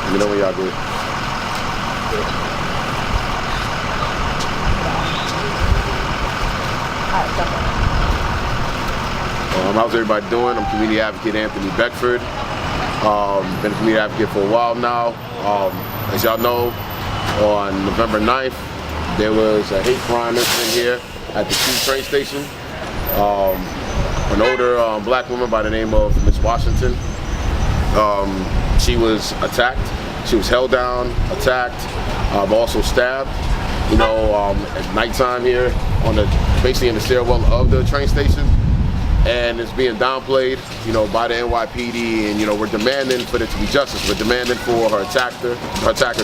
Let me know when y'all do. How's everybody doing? I'm Community Advocate Anthony Beckford. Been a community advocate for a while now. As y'all know, on November 9th, there was a hate crime incident here at the Q train station. An older black woman by the name of Miss Wsshington. She was attacked. She was held down, attacked, also stabbed. You know, at nighttime here, basically in the stairwell of the train station. And it's being downplayed, you know, by the NYPD, and you know, we're demanding for there to be justice. We're demanding for her attacker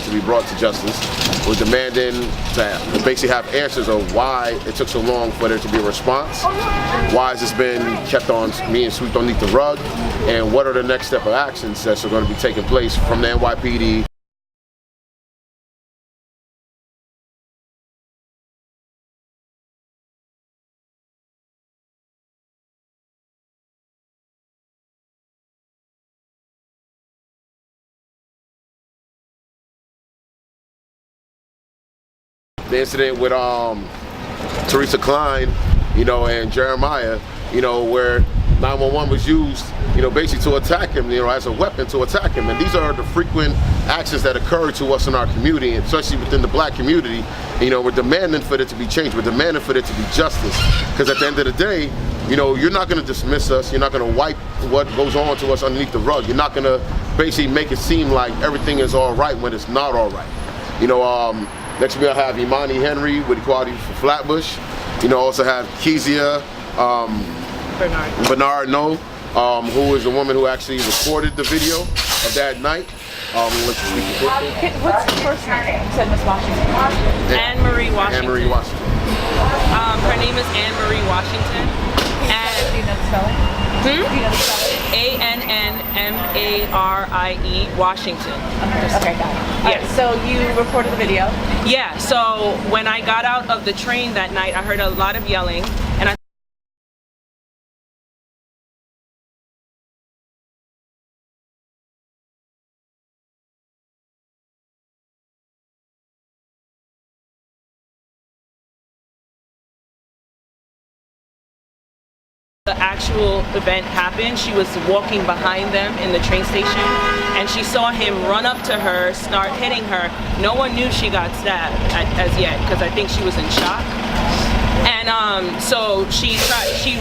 to be brought to justice. We're demanding to basically have answers of why it took so long for there to be a response. Why has this been kept on being swept underneath the rug? And what are the next step of actions that are going to be taking place from the NYPD? The incident with Teresa Klein, you know, and Jeremiah, you know, where 911 was used, you know, basically to attack him, you know, as a weapon to attack him. And these are the frequent actions that occur to us in our community, especially within the black community. You know, we're demanding for there to be change. We're demanding for there to be justice. Because at the end of the day, you know, you're not going to dismiss us. You're not going to wipe what goes on to us underneath the rug. You're not going to basically make it seem like everything is all right when it's not all right. You know, next to me I have Imani Henry with Equality for Flatbush. You know, also have Kezia Bernard-Nau, who is the woman who actually recorded the video of that night. What's the first name? You said Miss Wsshington. Anne-Marie Wsshington. Anne-Marie Wsshington. Her name is Anne-Marie Wsshington. And do you know the spelling? Do you know the spelling? A-N-N-M-A-R-I-E, Wsshington. Okay, got it. Yes. So you recorded the video? Yeah, so when I got out of the train that night, I heard a lot of yelling, and the actual event happened. She was walking behind them in the train station, and she saw him run up to her, start hitting her. No one knew she got stabbed as yet, because I think she was in shock. And so she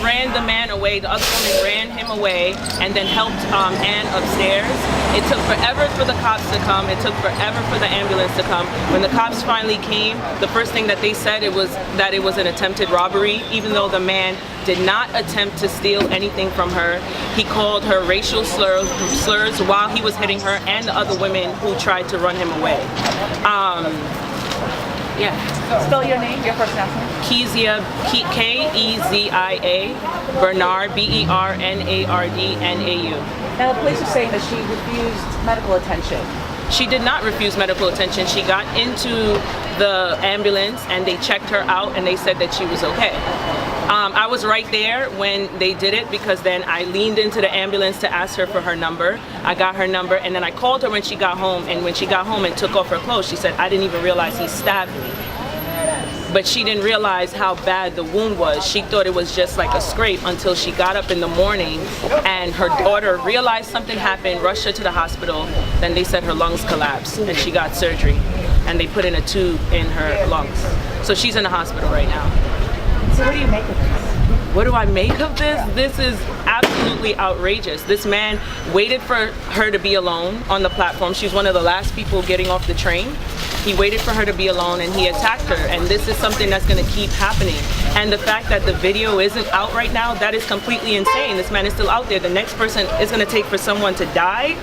ran the man away. The other woman ran him away and then helped Anne upstairs. It took forever for the cops to come. It took forever for the ambulance to come. When the cops finally came, the first thing that they said was that it was an attempted robbery, even though the man did not attempt to steal anything from her. He called her racial slurs while he was hitting her and the other women who tried to run him away. Yeah. Spell your name, your first last name. Kezia, K-E-Z-I-A, Bernard, B-E-R-N-A-R-D-N-A-U. Now the police are saying that she refused medical attention. She did not refuse medical attention. She got into the ambulance and they checked her out and they said that she was okay. I was right there when they did it, because then I leaned into the ambulance to ask her for her number. I got her number, and then I called her when she got home, and when she got home and took off her clothes, she said, I didn't even realize he stabbed me. But she didn't realize how bad the wound was. She thought it was just like a scrape until she got up in the morning and her daughter realized something happened, rushed her to the hospital. Then they said her lungs collapsed and she got surgery, and they put in a tube in her lungs. So she's in the hospital right now. So what do you make of this? What do I make of this? This is absolutely outrageous. This man waited for her to be alone on the platform. She was one of the last people getting off the train. He waited for her to be alone and he attacked her, and this is something that's going to keep happening. And the fact that the video isn't out right now, that is completely insane. This man is still out there. The next person is going to take for someone to die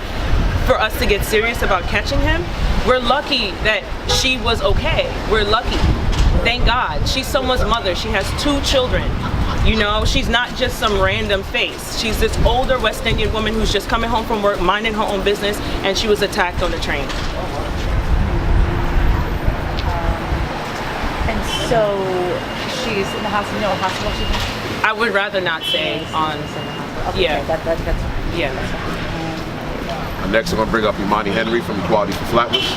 for us to get serious about catching him. We're lucky that she was okay. We're lucky. Thank God. She's someone's mother. She has 2 children. You know, she's not just some random face. She's this older West Indian woman who's just coming home from work, minding her own business, and she was attacked on the train. And so she's in the hospital. You know what hospital she's in? I would rather not say on. Okay, Yeah. that's Yeah. Next, I'm going to bring up Imani from Equality for Flatbush.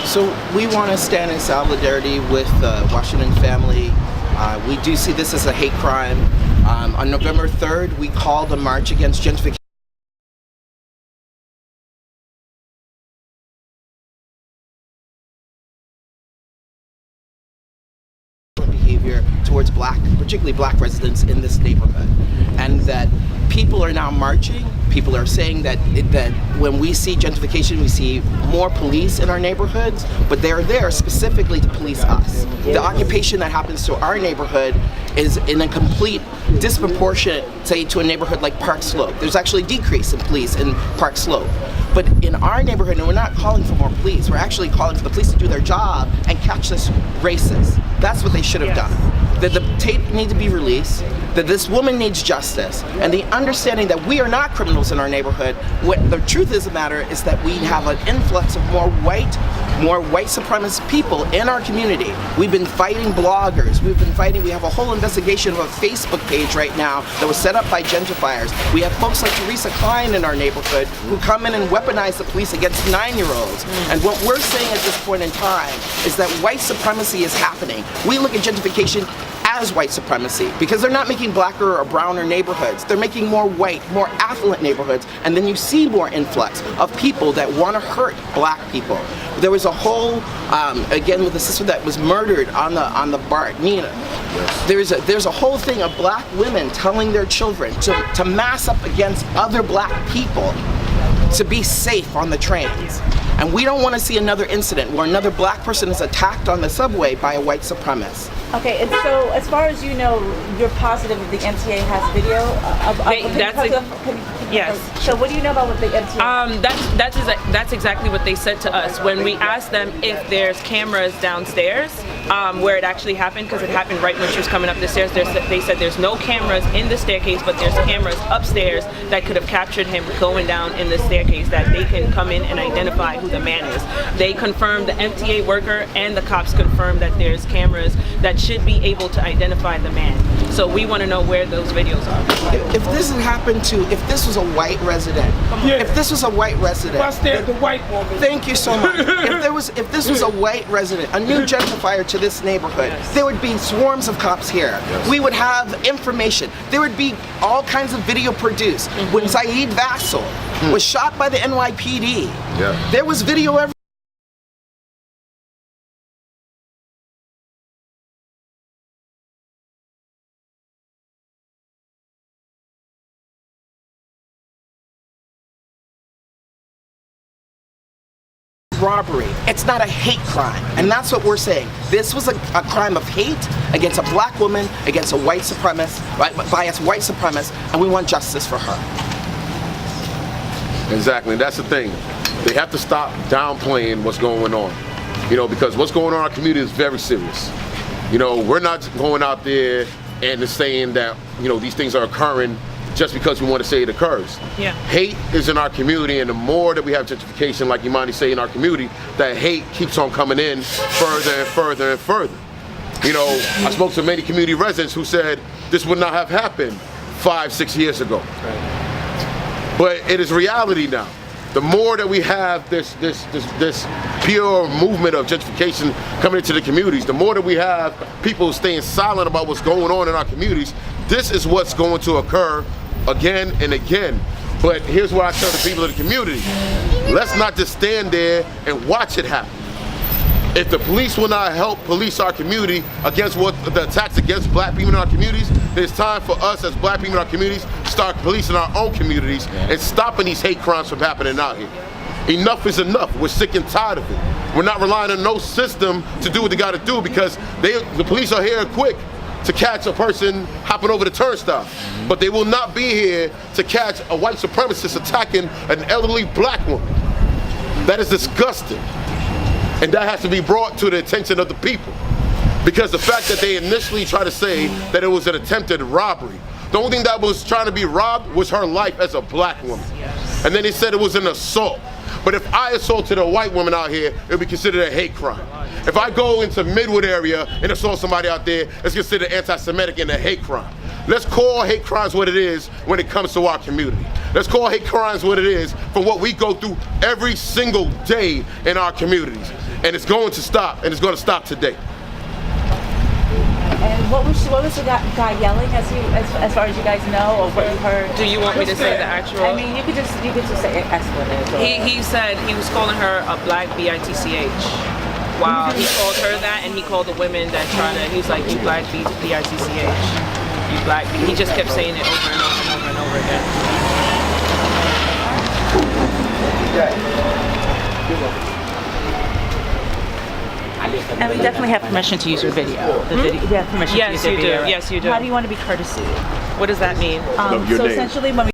So we want to stand in solidarity with the Wsshington family. We do see this as a hate crime. On November 3rd, we called a march against gentrification. Behavior towards particularly black residents in this neighborhood, and that people are now marching. People are saying that when we see gentrification, we see more police in our neighborhoods, but they're there specifically to police us. The occupation that happens to our neighborhood is in a complete disproportionate, say, to a neighborhood like Park Slope. There's actually a decrease in police in Park Slope. But in our neighborhood, and we're not calling for more police, we're actually calling for the police to do their job and catch this racist. That's what they should have done. That the tape needs to be released, that this woman needs justice, and the understanding that we are not criminals in our neighborhood. What the truth is the matter is that we have an influx of more white supremacist people in our community. We've been fighting bloggers, we have a whole investigation of a Facebook page right now that was set up by gentrifiers. We have folks like Teresa Klein in our neighborhood who come in and weaponize the police against 9-year-olds. And what we're saying at this point in time is that white supremacy is happening. We look at gentrification as white supremacy because they're not making blacker or browner neighborhoods. They're making more white, more affluent neighborhoods, and then you see more influx of people that want to hurt black people. There was a whole, again with the sister that was murdered on the BART, Nina. There's a whole thing of black women telling their children to mass up against other black people to be safe on the trains. And we don't want to see another incident where another black person is attacked on the subway by a white supremacist. Okay, and so as far as you know, you're positive that the MTA has video yes. So what do you know about what the MTA? That's exactly what they said to us when we asked them if there's cameras downstairs where it actually happened, because it happened right when she was coming up the stairs. They said there's no cameras in the staircase, but there's cameras upstairs that could have captured him going down in the staircase, that they can come in and identify who the man is. They confirmed, the MTA worker and the cops confirmed that there's cameras that should be able to identify the man. So we want to know where those videos are. If this had happened to, if this was a white resident, if this was a white resident, the white woman. Thank you so much. If this was a white resident, a new gentrifier to this neighborhood, there would be swarms of cops here. We would have information. There would be all kinds of video produced. When Saeed Vassal was shot by the NYPD, there was video everywhere. Robbery. It's not a hate crime, and that's what we're saying. This was a crime of hate against a black woman, against a white supremacist, by a white supremacist, and we want justice for her. Exactly, that's the thing. They have to stop downplaying what's going on. You know, because what's going on in our community is very serious. You know, we're not going out there and saying that, you know, these things are occurring just because we want to say it occurs. Hate is in our community, and the more that we have gentrification, like Imani say, in our community, that hate keeps on coming in further and further and further. You know, I spoke to many community residents who said this would not have happened 5-6 years ago. But it is reality now. The more that we have this pure movement of gentrification coming into the communities, the more that we have people staying silent about what's going on in our communities, this is what's going to occur again and again. But here's what I tell the people of the community: let's not just stand there and watch it happen. If the police will not help police our community against what the attacks against black people in our communities, it's time for us as black people in our communities to start policing our own communities and stopping these hate crimes from happening out here. Enough is enough. We're sick and tired of it. We're not relying on no system to do what they got to do, because the police are here quick to catch a person hopping over the turnstile, but they will not be here to catch a white supremacist attacking an elderly black woman. That is disgusting, and that has to be brought to the attention of the people, because the fact that they initially tried to say that it was an attempted robbery, the only thing that was trying to be robbed was her life as a black woman, and then they said it was an assault. But if I assaulted a white woman out here, it would be considered a hate crime. If I go into Midwood area and assault somebody out there, it's considered anti-Semitic and a hate crime. Let's call hate crimes what it is when it comes to our community. Let's call hate crimes what it is for what we go through every single day in our communities. And it's going to stop, and it's going to stop today. And what was the guy yelling as far as you guys know, or what you heard? Do you want me to say the actual? I mean, you could just say expletive. He said he was calling her a black bitch. Wow, he called her that, and he called the women that he was like, you black bitch, you black. He just kept saying it over and over and over and over again. And we definitely have permission to use your video. We have permission to use your video. Yes, you do. How do you want to be courtesy? What does that mean? Your So name. essentially, when we